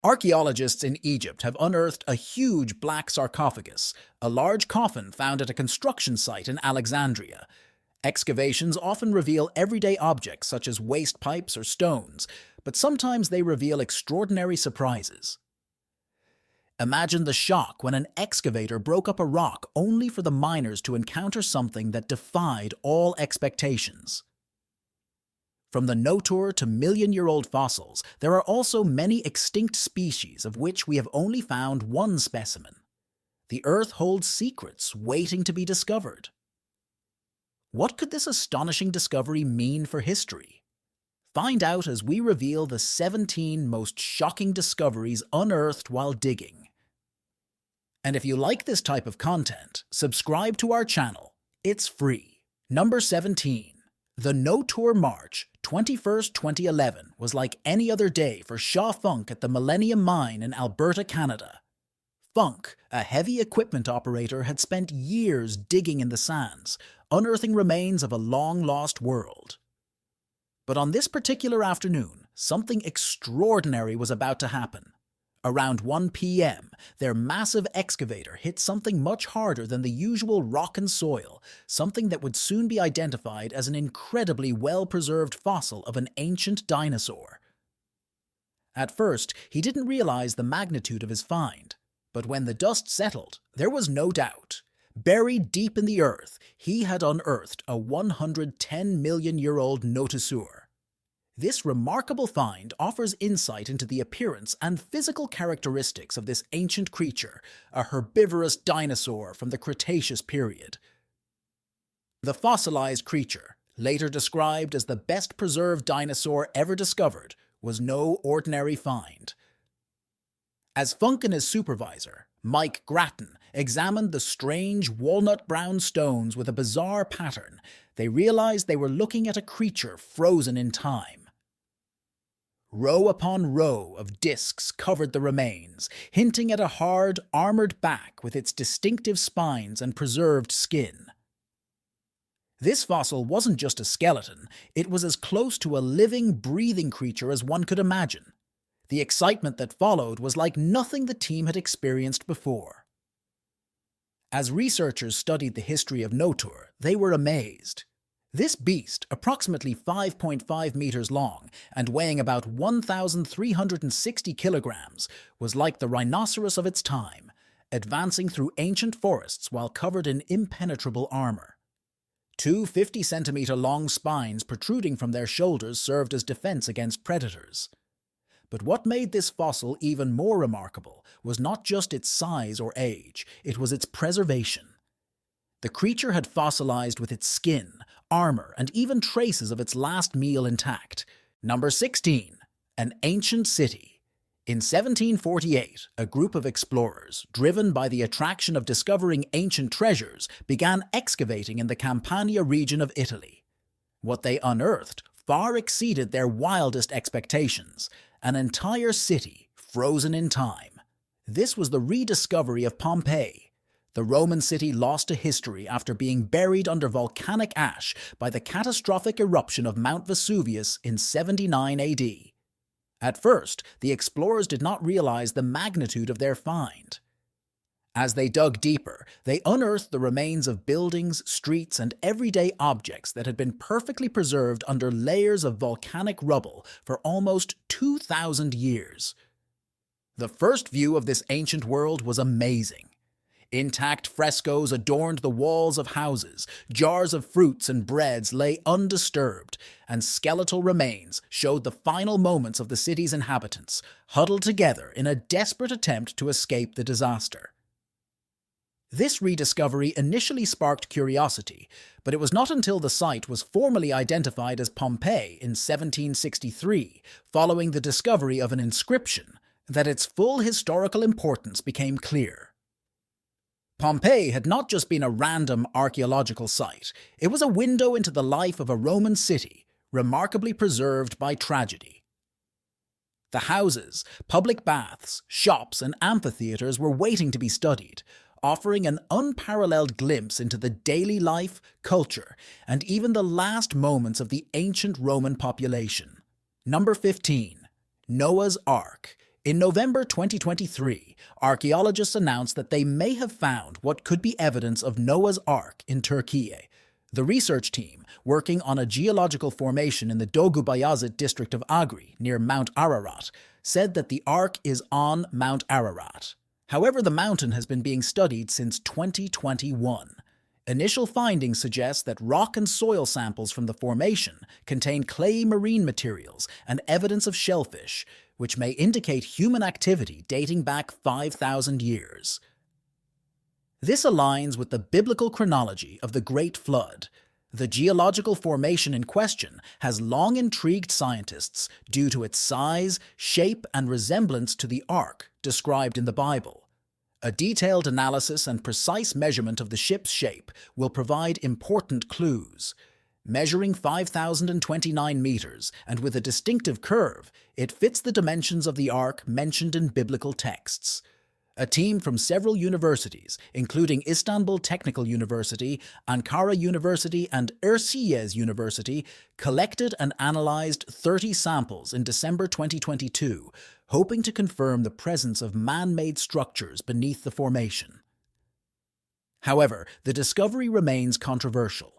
Archaeologists in Egypt have unearthed a huge black sarcophagus, a large coffin found at a construction site in Alexandria. Excavations often reveal everyday objects such as waste pipes or stones, but sometimes they reveal extraordinary surprises. Imagine the shock when an excavator broke up a rock only for the miners to encounter something that defied all expectations. From the Notour to million-year-old fossils, there are also many extinct species of which we have only found one specimen. The Earth holds secrets waiting to be discovered. What could this astonishing discovery mean for history? Find out as we reveal the 17 most shocking discoveries unearthed while digging. And if you like this type of content, subscribe to our channel. It's free. Number 17. The Notour March, 21st, 2011 was like any other day for Shaw Funk at the Millennium Mine in Alberta, Canada. Funk, a heavy equipment operator, had spent years digging in the sands, unearthing remains of a long-lost world. But on this particular afternoon, something extraordinary was about to happen. Around 1 p.m., their massive excavator hit something much harder than the usual rock and soil, something that would soon be identified as an incredibly well-preserved fossil of an ancient dinosaur. At first, he didn't realize the magnitude of his find, but when the dust settled, there was no doubt. Buried deep in the earth, he had unearthed a 110-million-year-old notosaur. This remarkable find offers insight into the appearance and physical characteristics of this ancient creature, a herbivorous dinosaur from the Cretaceous period. The fossilized creature, later described as the best-preserved dinosaur ever discovered, was no ordinary find. As Funk and his supervisor, Mike Grattan, examined the strange walnut-brown stones with a bizarre pattern, they realized they were looking at a creature frozen in time. Row upon row of discs covered the remains, hinting at a hard, armored back with its distinctive spines and preserved skin. This fossil wasn't just a skeleton, it was as close to a living, breathing creature as one could imagine. The excitement that followed was like nothing the team had experienced before. As researchers studied the history of Notour, they were amazed. This beast, approximately 5.5 meters long and weighing about 1,360 kilograms, was like the rhinoceros of its time, advancing through ancient forests while covered in impenetrable armor. Two 50-centimeter-long spines protruding from their shoulders served as defense against predators. But what made this fossil even more remarkable was not just its size or age, it was its preservation. The creature had fossilized with its skin, armor, and even traces of its last meal intact. Number 16. An ancient city. In 1748, a group of explorers, driven by the attraction of discovering ancient treasures, began excavating in the Campania region of Italy. What they unearthed far exceeded their wildest expectations. An entire city frozen in time. This was the rediscovery of Pompeii. The Roman city lost to history after being buried under volcanic ash by the catastrophic eruption of Mount Vesuvius in 79 AD. At first, the explorers did not realize the magnitude of their find. As they dug deeper, they unearthed the remains of buildings, streets, and everyday objects that had been perfectly preserved under layers of volcanic rubble for almost 2,000 years. The first view of this ancient world was amazing. Intact frescoes adorned the walls of houses, jars of fruits and breads lay undisturbed, and skeletal remains showed the final moments of the city's inhabitants, huddled together in a desperate attempt to escape the disaster. This rediscovery initially sparked curiosity, but it was not until the site was formally identified as Pompeii in 1763, following the discovery of an inscription, that its full historical importance became clear. Pompeii had not just been a random archaeological site, it was a window into the life of a Roman city, remarkably preserved by tragedy. The houses, public baths, shops, and amphitheaters were waiting to be studied, offering an unparalleled glimpse into the daily life, culture, and even the last moments of the ancient Roman population. Number 15. Noah's Ark. In November 2023, archaeologists announced that they may have found what could be evidence of Noah's Ark in Turkey. The research team, working on a geological formation in the Doğu Bayazıt district of Agri, near Mount Ararat, said that the Ark is on Mount Ararat. However, the mountain has been being studied since 2021. Initial findings suggest that rock and soil samples from the formation contain clayey marine materials and evidence of shellfish, which may indicate human activity dating back 5,000 years. This aligns with the biblical chronology of the Great Flood. The geological formation in question has long intrigued scientists due to its size, shape, and resemblance to the Ark described in the Bible. A detailed analysis and precise measurement of the ship's shape will provide important clues. Measuring 5,029 meters and with a distinctive curve, it fits the dimensions of the Ark mentioned in biblical texts. A team from several universities, including Istanbul Technical University, Ankara University, and Erciyes University, collected and analyzed 30 samples in December 2022, hoping to confirm the presence of man-made structures beneath the formation. However, the discovery remains controversial.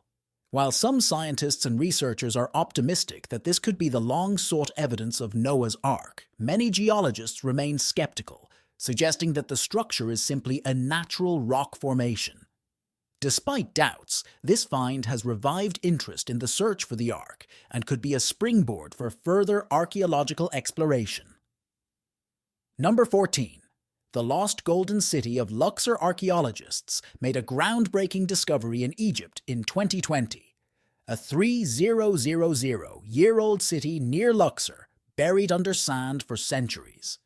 While some scientists and researchers are optimistic that this could be the long-sought evidence of Noah's Ark, many geologists remain skeptical, suggesting that the structure is simply a natural rock formation. Despite doubts, this find has revived interest in the search for the Ark and could be a springboard for further archaeological exploration. Number 14. The lost golden city of Luxor archaeologists made a groundbreaking discovery in Egypt in 2020. A 3,000-year-old city near Luxor, buried under sand for centuries.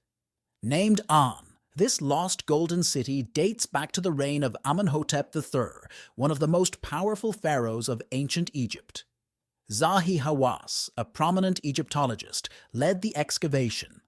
Named An, this lost golden city dates back to the reign of Amenhotep III, one of the most powerful pharaohs of ancient Egypt. Zahi Hawass, a prominent Egyptologist, led the excavation.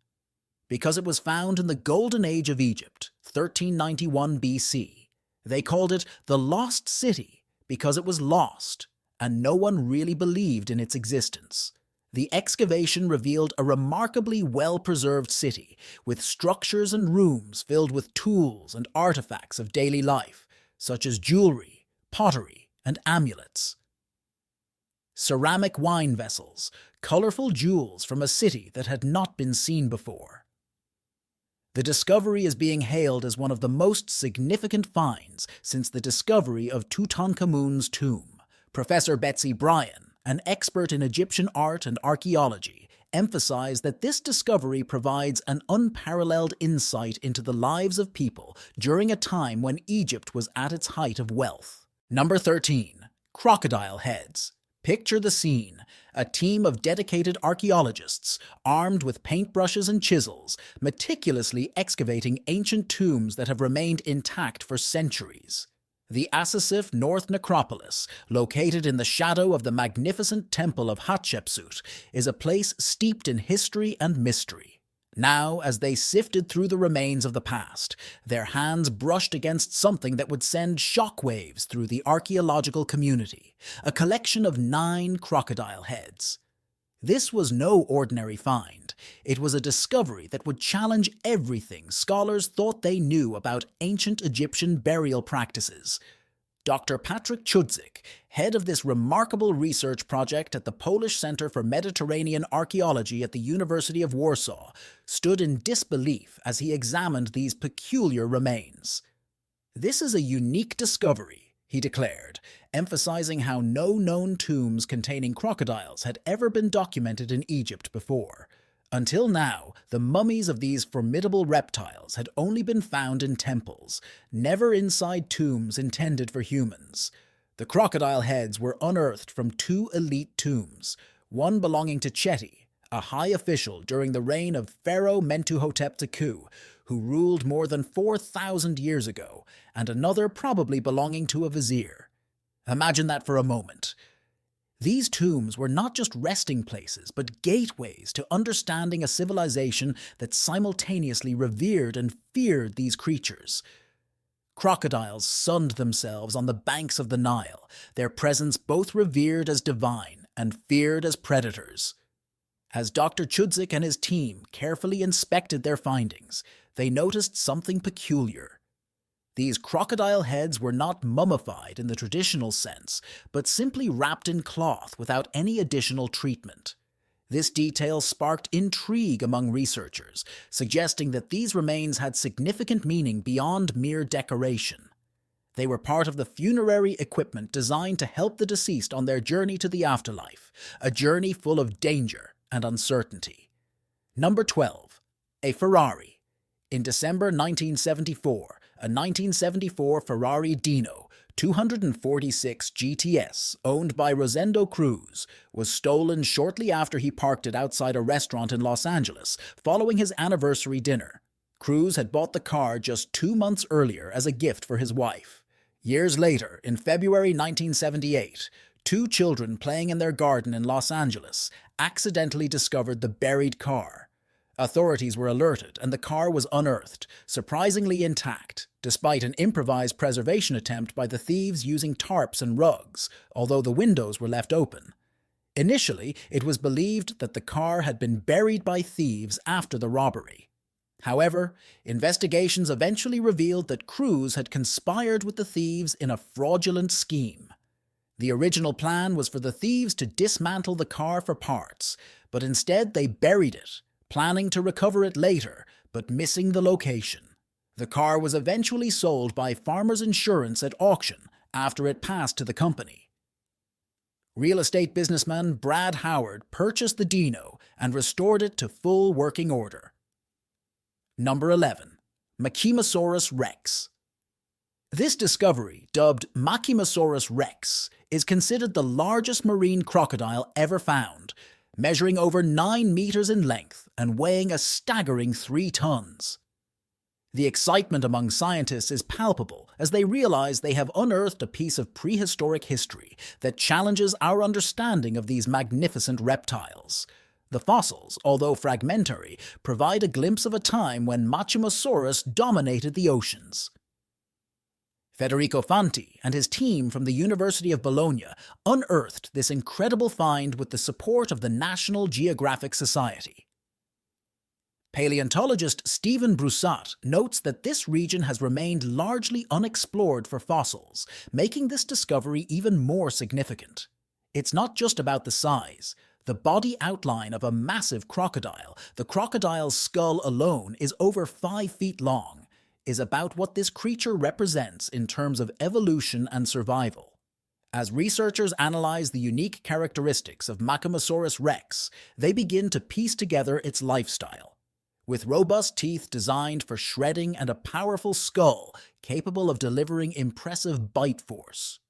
Because it was found in the Golden Age of Egypt, 1391 BC, they called it the Lost City because it was lost, and no one really believed in its existence. The excavation revealed a remarkably well-preserved city, with structures and rooms filled with tools and artifacts of daily life, such as jewelry, pottery, and amulets. Ceramic wine vessels, colorful jewels from a city that had not been seen before. The discovery is being hailed as one of the most significant finds since the discovery of Tutankhamun's tomb. Professor Betsy Bryan, an expert in Egyptian art and archaeology, emphasized that this discovery provides an unparalleled insight into the lives of people during a time when Egypt was at its height of wealth. Number 13. Crocodile heads. Picture the scene. A team of dedicated archaeologists, armed with paintbrushes and chisels, meticulously excavating ancient tombs that have remained intact for centuries. The Asasif North Necropolis, located in the shadow of the magnificent temple of Hatshepsut, is a place steeped in history and mystery. Now, as they sifted through the remains of the past, their hands brushed against something that would send shockwaves through the archaeological community, a collection of 9 crocodile heads. This was no ordinary find. It was a discovery that would challenge everything scholars thought they knew about ancient Egyptian burial practices. Dr. Patrick Chudzik, head of this remarkable research project at the Polish Center for Mediterranean Archaeology at the University of Warsaw, stood in disbelief as he examined these peculiar remains. "This is a unique discovery," he declared, emphasizing how no known tombs containing crocodiles had ever been documented in Egypt before. Until now, the mummies of these formidable reptiles had only been found in temples, never inside tombs intended for humans. The crocodile heads were unearthed from 2 elite tombs, one belonging to Cheti, a high official during the reign of Pharaoh Mentuhotep II, who ruled more than 4,000 years ago, and another probably belonging to a vizier. Imagine that for a moment. These tombs were not just resting places, but gateways to understanding a civilization that simultaneously revered and feared these creatures. Crocodiles sunned themselves on the banks of the Nile, their presence both revered as divine and feared as predators. As Dr. Chudzik and his team carefully inspected their findings, they noticed something peculiar. These crocodile heads were not mummified in the traditional sense, but simply wrapped in cloth without any additional treatment. This detail sparked intrigue among researchers, suggesting that these remains had significant meaning beyond mere decoration. They were part of the funerary equipment designed to help the deceased on their journey to the afterlife, a journey full of danger and uncertainty. Number 12. A Ferrari. In December 1974, a 1974 Ferrari Dino 246 GTS, owned by Rosendo Cruz, was stolen shortly after he parked it outside a restaurant in Los Angeles following his anniversary dinner. Cruz had bought the car just 2 months earlier as a gift for his wife. Years later, in February 1978, 2 children playing in their garden in Los Angeles accidentally discovered the buried car. Authorities were alerted and the car was unearthed, surprisingly intact, despite an improvised preservation attempt by the thieves using tarps and rugs, although the windows were left open. Initially, it was believed that the car had been buried by thieves after the robbery. However, investigations eventually revealed that Cruz had conspired with the thieves in a fraudulent scheme. The original plan was for the thieves to dismantle the car for parts, but instead they buried it, planning to recover it later, but missing the location. The car was eventually sold by Farmers Insurance at auction after it passed to the company. Real estate businessman Brad Howard purchased the Dino and restored it to full working order. Number 11. Machimasaurus rex. This discovery, dubbed Machimasaurus rex, is considered the largest marine crocodile ever found, measuring over 9 meters in length and weighing a staggering 3 tons. The excitement among scientists is palpable as they realize they have unearthed a piece of prehistoric history that challenges our understanding of these magnificent reptiles. The fossils, although fragmentary, provide a glimpse of a time when Machimasaurus dominated the oceans. Federico Fanti and his team from the University of Bologna unearthed this incredible find with the support of the National Geographic Society. Paleontologist Stephen Broussat notes that this region has remained largely unexplored for fossils, making this discovery even more significant. It's not just about the size. The body outline of a massive crocodile, the crocodile's skull alone is over 5 feet long, is about what this creature represents in terms of evolution and survival. As researchers analyze the unique characteristics of Machimasaurus rex, they begin to piece together its lifestyle. With robust teeth designed for shredding and a powerful skull capable of delivering impressive bite force.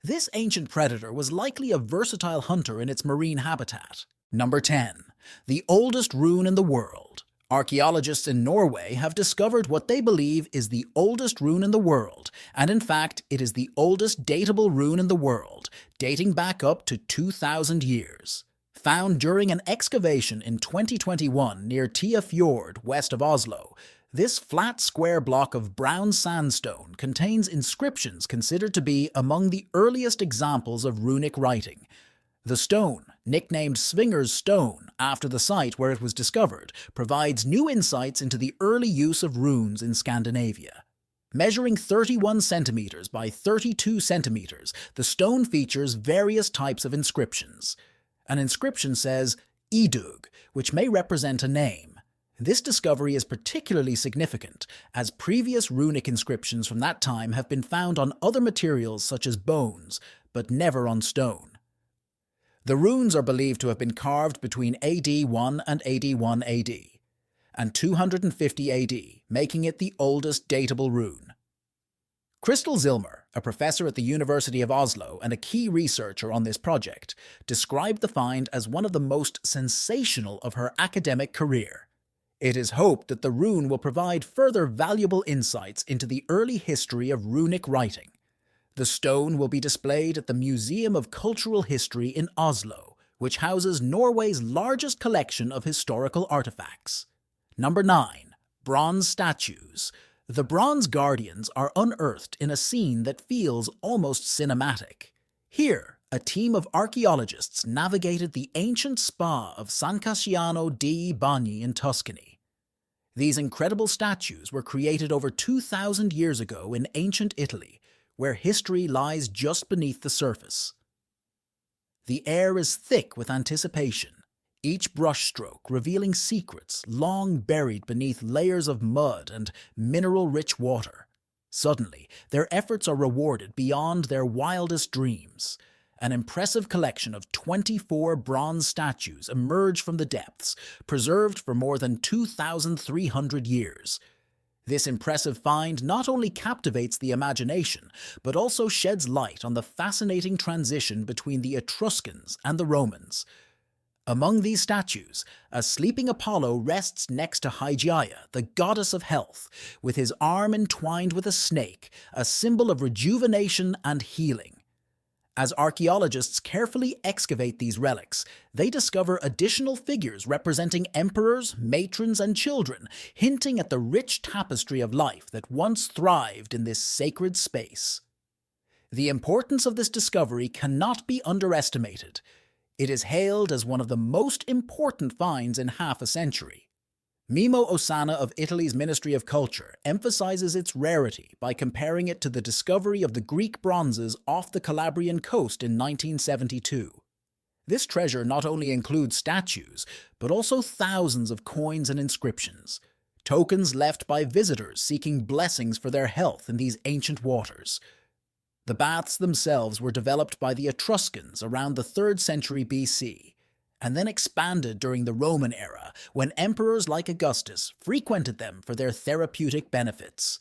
This ancient predator was likely a versatile hunter in its marine habitat. Number 10. The oldest rune in the world. Archaeologists in Norway have discovered what they believe is the oldest rune in the world, and in fact, it is the oldest datable rune in the world, dating back up to 2,000 years. Found during an excavation in 2021 near Tia Fjord, west of Oslo, this flat square block of brown sandstone contains inscriptions considered to be among the earliest examples of runic writing. The stone, nicknamed Svinger's Stone after the site where it was discovered, provides new insights into the early use of runes in Scandinavia. Measuring 31 centimeters by 32 centimeters, the stone features various types of inscriptions. An inscription says Idug, which may represent a name. This discovery is particularly significant, as previous runic inscriptions from that time have been found on other materials such as bones, but never on stone. The runes are believed to have been carved between AD 1 and AD 1 AD, and 250 AD, making it the oldest datable rune. Crystal Zilmer, a professor at the University of Oslo and a key researcher on this project, described the find as one of the most sensational of her academic career. It is hoped that the rune will provide further valuable insights into the early history of runic writing. The stone will be displayed at the Museum of Cultural History in Oslo, which houses Norway's largest collection of historical artifacts. Number 9. Bronze statues. The bronze guardians are unearthed in a scene that feels almost cinematic. Here, a team of archaeologists navigated the ancient spa of San Casciano dei Bagni in Tuscany. These incredible statues were created over 2,000 years ago in ancient Italy, where history lies just beneath the surface. The air is thick with anticipation, each brushstroke revealing secrets long buried beneath layers of mud and mineral-rich water. Suddenly, their efforts are rewarded beyond their wildest dreams. An impressive collection of 24 bronze statues emerge from the depths, preserved for more than 2,300 years. This impressive find not only captivates the imagination, but also sheds light on the fascinating transition between the Etruscans and the Romans. Among these statues, a sleeping Apollo rests next to Hygeia, the goddess of health, with his arm entwined with a snake, a symbol of rejuvenation and healing. As archaeologists carefully excavate these relics, they discover additional figures representing emperors, matrons, and children, hinting at the rich tapestry of life that once thrived in this sacred space. The importance of this discovery cannot be underestimated. It is hailed as one of the most important finds in half a century. Mimo Ossana of Italy's Ministry of Culture emphasizes its rarity by comparing it to the discovery of the Greek bronzes off the Calabrian coast in 1972. This treasure not only includes statues, but also thousands of coins and inscriptions, tokens left by visitors seeking blessings for their health in these ancient waters. The baths themselves were developed by the Etruscans around the 3rd century BC, and then expanded during the Roman era, when emperors like Augustus frequented them for their therapeutic benefits.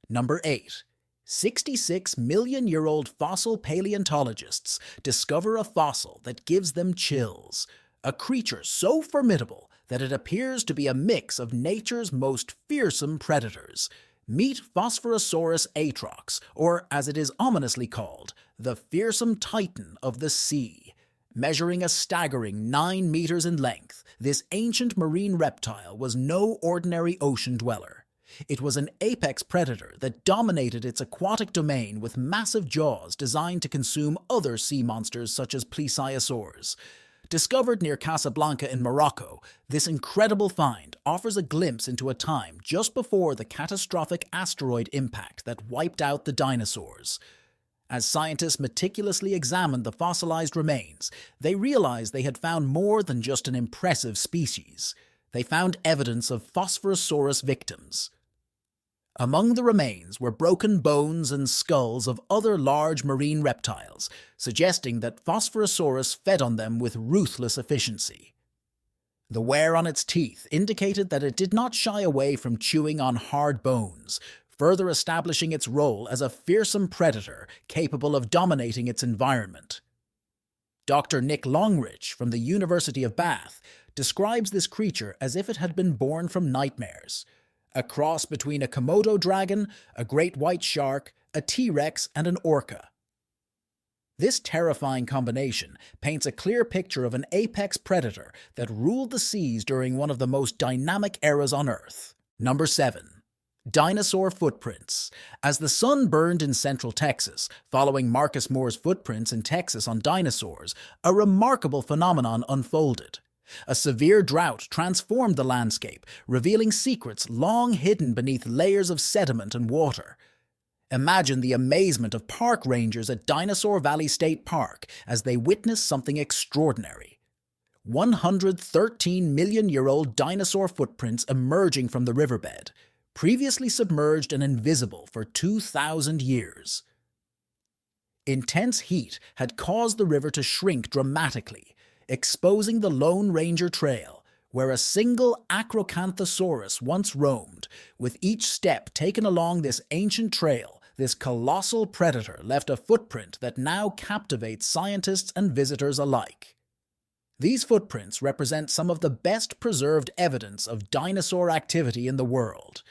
Number 8. 66-million-year-old fossil paleontologists discover a fossil that gives them chills, a creature so formidable that it appears to be a mix of nature's most fearsome predators. Meet Phosphorosaurus atrox, or as it is ominously called, the fearsome titan of the sea. Measuring a staggering 9 meters in length, this ancient marine reptile was no ordinary ocean dweller. It was an apex predator that dominated its aquatic domain with massive jaws designed to consume other sea monsters such as plesiosaurs. Discovered near Casablanca in Morocco, this incredible find offers a glimpse into a time just before the catastrophic asteroid impact that wiped out the dinosaurs. As scientists meticulously examined the fossilized remains, they realized they had found more than just an impressive species. They found evidence of Phosphorosaurus victims. Among the remains were broken bones and skulls of other large marine reptiles, suggesting that Phosphorosaurus fed on them with ruthless efficiency. The wear on its teeth indicated that it did not shy away from chewing on hard bones, further establishing its role as a fearsome predator capable of dominating its environment. Dr. Nick Longridge from the University of Bath describes this creature as if it had been born from nightmares, a cross between a Komodo dragon, a great white shark, a T-Rex, and an orca. This terrifying combination paints a clear picture of an apex predator that ruled the seas during one of the most dynamic eras on Earth. Number 7. Dinosaur footprints. As the sun burned in central Texas, following Marcus Moore's footprints in Texas on dinosaurs, a remarkable phenomenon unfolded. A severe drought transformed the landscape, revealing secrets long hidden beneath layers of sediment and water. Imagine the amazement of park rangers at Dinosaur Valley State Park as they witnessed something extraordinary. 113-million-year-old dinosaur footprints emerging from the riverbed, previously submerged and invisible for 2,000 years. Intense heat had caused the river to shrink dramatically, exposing the Lone Ranger Trail, where a single Acrocanthosaurus once roamed. With each step taken along this ancient trail, this colossal predator left a footprint that now captivates scientists and visitors alike. These footprints represent some of the best preserved evidence of dinosaur activity in the world.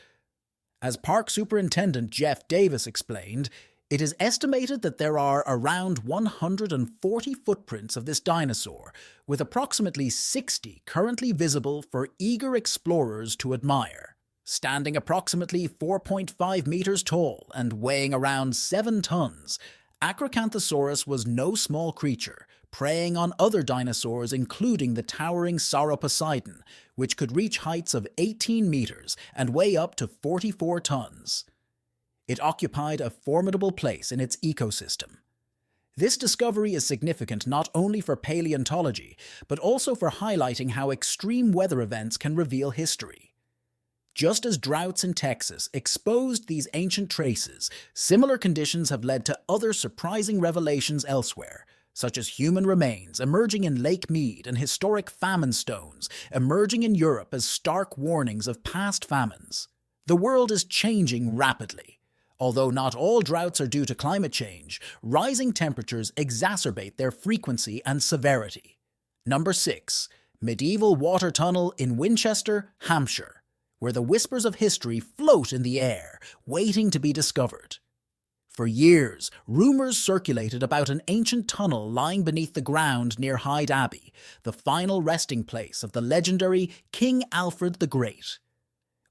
As Park Superintendent Jeff Davis explained, it is estimated that there are around 140 footprints of this dinosaur, with approximately 60 currently visible for eager explorers to admire. Standing approximately 4.5 meters tall and weighing around 7 tons, Acrocanthosaurus was no small creature, preying on other dinosaurs including the towering Sauroposeidon, which could reach heights of 18 meters and weigh up to 44 tons. It occupied a formidable place in its ecosystem. This discovery is significant not only for paleontology, but also for highlighting how extreme weather events can reveal history. Just as droughts in Texas exposed these ancient traces, similar conditions have led to other surprising revelations elsewhere, such as human remains emerging in Lake Mead and historic famine stones emerging in Europe as stark warnings of past famines. The world is changing rapidly. Although not all droughts are due to climate change, rising temperatures exacerbate their frequency and severity. Number 6. Medieval water tunnel in Winchester, Hampshire, where the whispers of history float in the air, waiting to be discovered. For years, rumors circulated about an ancient tunnel lying beneath the ground near Hyde Abbey, the final resting place of the legendary King Alfred the Great.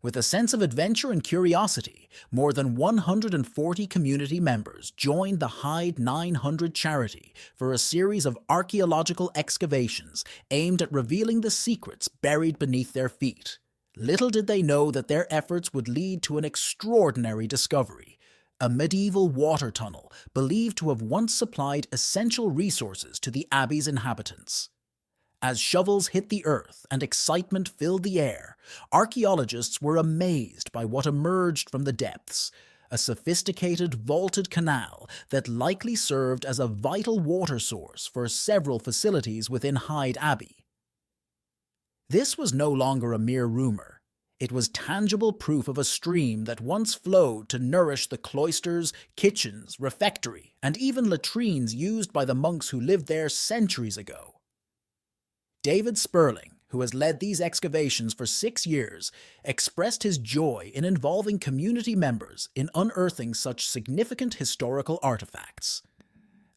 With a sense of adventure and curiosity, more than 140 community members joined the Hyde 900 charity for a series of archaeological excavations aimed at revealing the secrets buried beneath their feet. Little did they know that their efforts would lead to an extraordinary discovery: a medieval water tunnel believed to have once supplied essential resources to the abbey's inhabitants. As shovels hit the earth and excitement filled the air, archaeologists were amazed by what emerged from the depths: a sophisticated vaulted canal that likely served as a vital water source for several facilities within Hyde Abbey. This was no longer a mere rumor. It was tangible proof of a stream that once flowed to nourish the cloisters, kitchens, refectory, and even latrines used by the monks who lived there centuries ago. David Sperling, who has led these excavations for 6 years, expressed his joy in involving community members in unearthing such significant historical artifacts.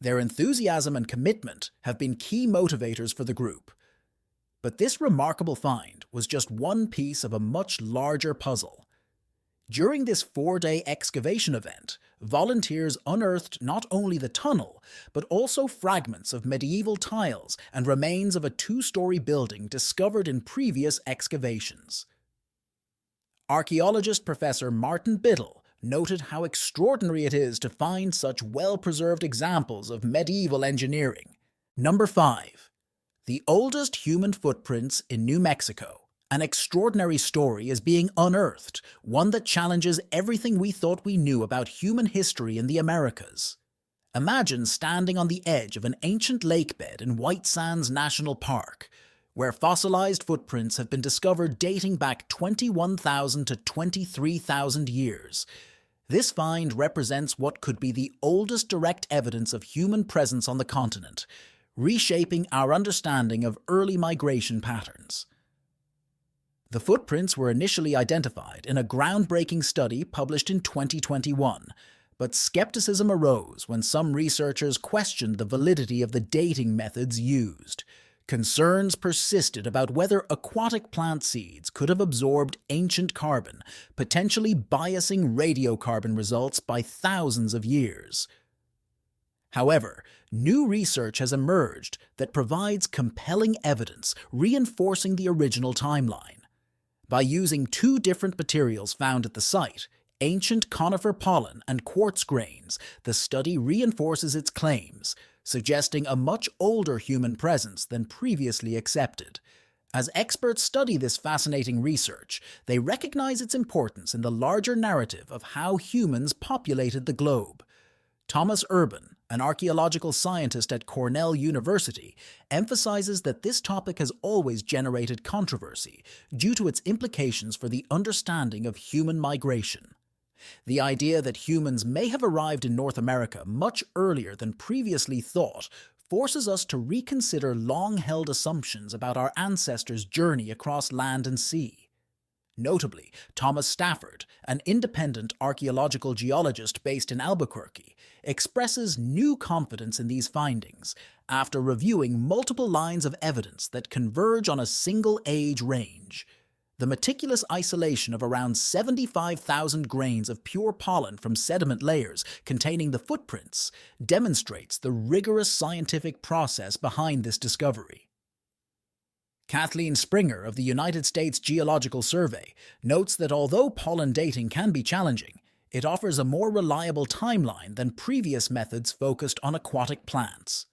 Their enthusiasm and commitment have been key motivators for the group. But this remarkable find was just one piece of a much larger puzzle. During this 4-day excavation event, volunteers unearthed not only the tunnel, but also fragments of medieval tiles and remains of a 2-story building discovered in previous excavations. Archaeologist Professor Martin Biddle noted how extraordinary it is to find such well-preserved examples of medieval engineering. Number 5. The oldest human footprints in New Mexico. An extraordinary story is being unearthed, one that challenges everything we thought we knew about human history in the Americas. Imagine standing on the edge of an ancient lake bed in White Sands National Park, where fossilized footprints have been discovered dating back 21,000 to 23,000 years. This find represents what could be the oldest direct evidence of human presence on the continent, reshaping our understanding of early migration patterns. The footprints were initially identified in a groundbreaking study published in 2021, but skepticism arose when some researchers questioned the validity of the dating methods used. Concerns persisted about whether aquatic plant seeds could have absorbed ancient carbon, potentially biasing radiocarbon results by thousands of years. However, new research has emerged that provides compelling evidence reinforcing the original timeline. By using 2 different materials found at the site, ancient conifer pollen and quartz grains, the study reinforces its claims, suggesting a much older human presence than previously accepted. As experts study this fascinating research, they recognize its importance in the larger narrative of how humans populated the globe. Thomas Urban, an archaeological scientist at Cornell University, emphasizes that this topic has always generated controversy due to its implications for the understanding of human migration. The idea that humans may have arrived in North America much earlier than previously thought forces us to reconsider long-held assumptions about our ancestors' journey across land and sea. Notably, Thomas Stafford, an independent archaeological geologist based in Albuquerque, expresses new confidence in these findings after reviewing multiple lines of evidence that converge on a single age range. The meticulous isolation of around 75,000 grains of pure pollen from sediment layers containing the footprints demonstrates the rigorous scientific process behind this discovery. Kathleen Springer of the United States Geological Survey notes that although pollen dating can be challenging, it offers a more reliable timeline than previous methods focused on aquatic plants.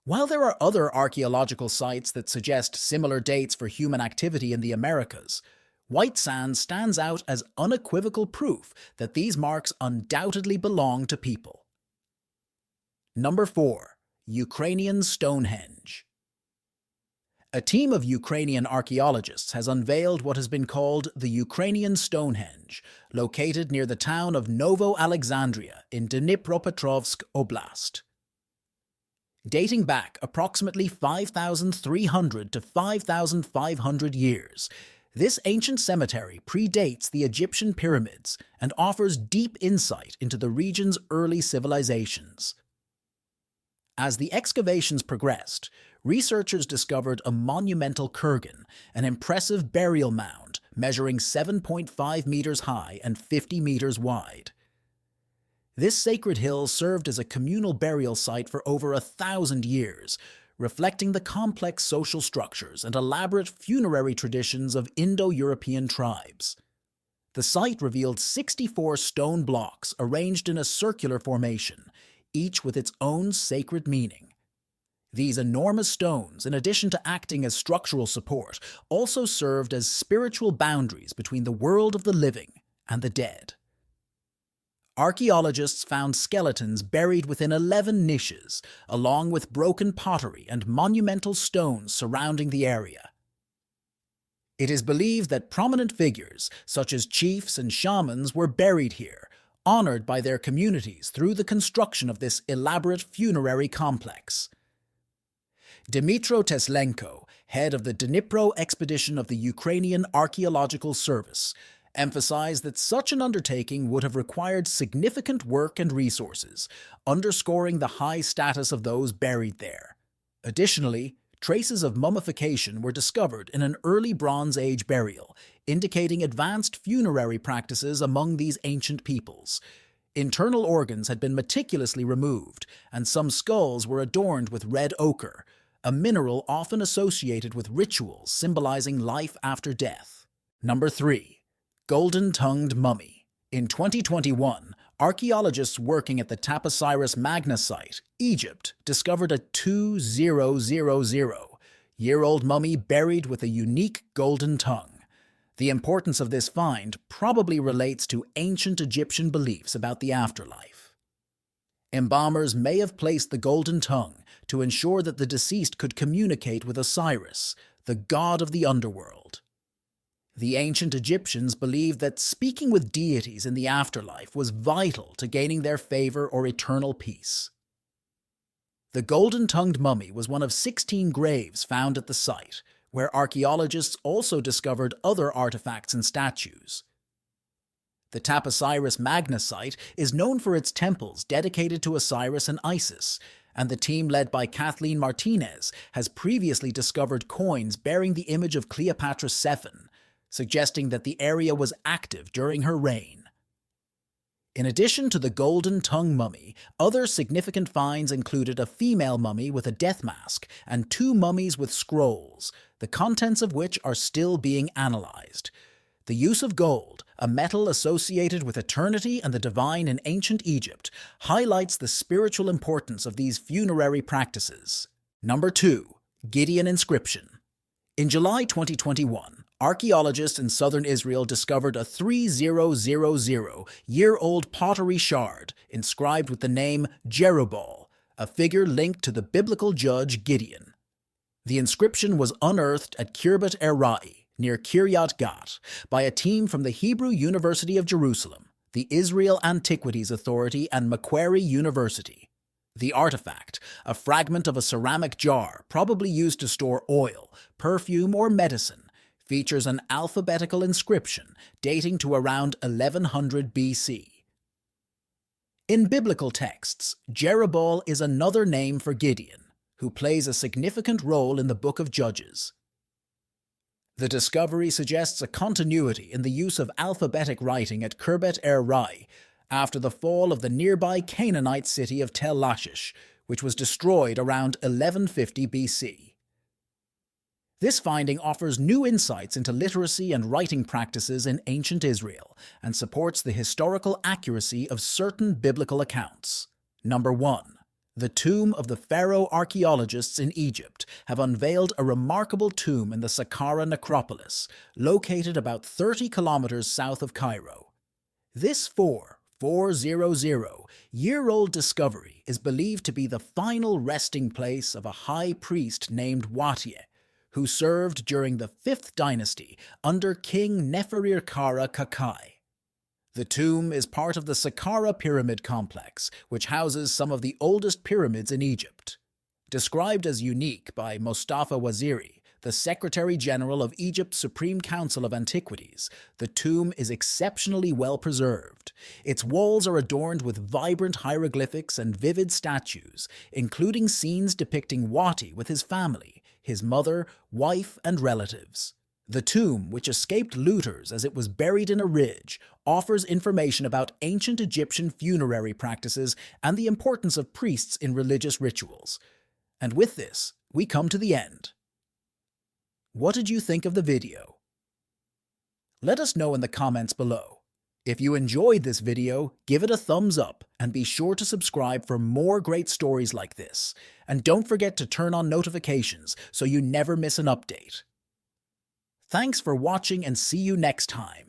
While there are other archaeological sites that suggest similar dates for human activity in the Americas, white sand stands out as unequivocal proof that these marks undoubtedly belong to people. Number 4. Ukrainian Stonehenge. A team of Ukrainian archaeologists has unveiled what has been called the Ukrainian Stonehenge, located near the town of Novo Alexandria in Dnipropetrovsk Oblast. Dating back approximately 5,300 to 5,500 years, this ancient cemetery predates the Egyptian pyramids and offers deep insight into the region's early civilizations. As the excavations progressed, researchers discovered a monumental kurgan, an impressive burial mound measuring 7.5 meters high and 50 meters wide. This sacred hill served as a communal burial site for over 1,000 years, reflecting the complex social structures and elaborate funerary traditions of Indo-European tribes. The site revealed 64 stone blocks arranged in a circular formation, each with its own sacred meaning. These enormous stones, in addition to acting as structural support, also served as spiritual boundaries between the world of the living and the dead. Archaeologists found skeletons buried within 11 niches, along with broken pottery and monumental stones surrounding the area. It is believed that prominent figures, such as chiefs and shamans, were buried here, honored by their communities through the construction of this elaborate funerary complex. Dmytro Teslenko, head of the Dnipro expedition of the Ukrainian Archaeological Service, emphasized that such an undertaking would have required significant work and resources, underscoring the high status of those buried there. Additionally, traces of mummification were discovered in an early Bronze Age burial, indicating advanced funerary practices among these ancient peoples. Internal organs had been meticulously removed, and some skulls were adorned with red ochre, a mineral often associated with rituals symbolizing life after death. Number 3. Golden-tongued mummy. In 2021, archaeologists working at the Taposiris Magna site, Egypt, discovered a 2,000-year-old mummy buried with a unique golden tongue. The importance of this find probably relates to ancient Egyptian beliefs about the afterlife. Embalmers may have placed the golden tongue to ensure that the deceased could communicate with Osiris, the god of the underworld. The ancient Egyptians believed that speaking with deities in the afterlife was vital to gaining their favor or eternal peace. The golden-tongued mummy was one of 16 graves found at the site, where archaeologists also discovered other artifacts and statues. The Taposiris Magna site is known for its temples dedicated to Osiris and Isis, and the team led by Kathleen Martinez has previously discovered coins bearing the image of Cleopatra Sephon, suggesting that the area was active during her reign. In addition to the golden tongue mummy, other significant finds included a female mummy with a death mask and 2 mummies with scrolls, the contents of which are still being analyzed. The use of gold, a metal associated with eternity and the divine in ancient Egypt, highlights the spiritual importance of these funerary practices. Number 2. Gideon inscription. In July 2021, archaeologists in southern Israel discovered a 3,000-year-old pottery shard inscribed with the name Jerubbaal, a figure linked to the biblical judge Gideon. The inscription was unearthed at Khirbet Rai, near Kiryat Gat, by a team from the Hebrew University of Jerusalem, the Israel Antiquities Authority, and Macquarie University. The artifact, a fragment of a ceramic jar probably used to store oil, perfume, or medicine, features an alphabetical inscription dating to around 1100 BC. In biblical texts, Jerubbaal is another name for Gideon, who plays a significant role in the Book of Judges. The discovery suggests a continuity in the use of alphabetic writing at Khirbet Rai after the fall of the nearby Canaanite city of Tel Lashish, which was destroyed around 1150 BC. This finding offers new insights into literacy and writing practices in ancient Israel and supports the historical accuracy of certain biblical accounts. Number 1. The tomb of the pharaoh archaeologists in Egypt have unveiled a remarkable tomb in the Saqqara necropolis, located about 30 kilometers south of Cairo. This 4,400-year-old discovery is believed to be the final resting place of a high priest named Watye, who served during the 5th dynasty under King Neferirkara Kakai. The tomb is part of the Saqqara pyramid complex, which houses some of the oldest pyramids in Egypt. Described as unique by Mostafa Waziri, the Secretary General of Egypt's Supreme Council of Antiquities, the tomb is exceptionally well preserved. Its walls are adorned with vibrant hieroglyphics and vivid statues, including scenes depicting Wati with his family, his mother, wife, and relatives. The tomb, which escaped looters as it was buried in a ridge, offers information about ancient Egyptian funerary practices and the importance of priests in religious rituals. And with this, we come to the end. What did you think of the video? Let us know in the comments below. If you enjoyed this video, give it a thumbs up and be sure to subscribe for more great stories like this. And don't forget to turn on notifications so you never miss an update. Thanks for watching and see you next time.